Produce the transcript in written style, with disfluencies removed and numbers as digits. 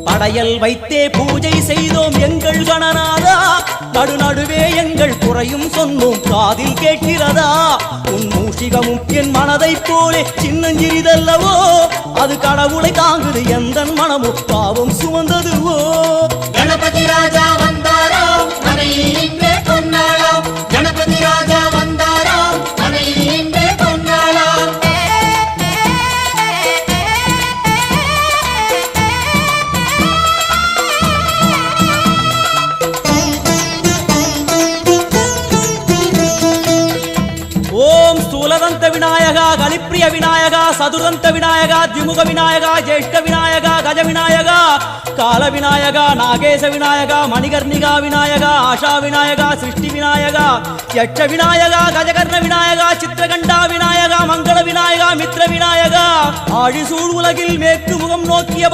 படையல் வைத்தே பூஜை செய்தோம் எங்கள் கணநாதா, நடுநடுவே எங்கள் குறையும் சொன்னோம் காதில் கேட்கிறதா. உன் மூஷிகமும் என் மனதைப் போலே சின்னஞ்சிறிதல்லவோ, அது கடவுளை தாங்குது எந்த மனமும் பாவம் சுமந்ததுவோ. கணபதி ராஜா வந்தாரோ மனையில் இன்றே பொன்னாளாம், கணபதி ராஜா வந்தாரோ மனையில் இன்றே பொன்னாளாம். ஓம் ஸ்தூலதந்த விநாயகா, கலிப்பிரிய விநாயகா, சதுரந்த விநாயகா, திமுக விநாயகா, ஜேஷ்ட விநாயகா, கஜ விநாயகா, கால விநாயகா, நாகேச விநாயகா, மணிகர்ணிகா விநாயகா, ஆஷா விநாயகா, சிருஷ்டி விநாயகா, யட்ச விநாயகா, கஜகர்ண விநாயகா, சித்திரகண்டா விநாயகா, மங்கள விநாயகா, மித்ர விநாயகா, ஆழிசூழ் உலகில் மேற்கு முகம் நோக்கிய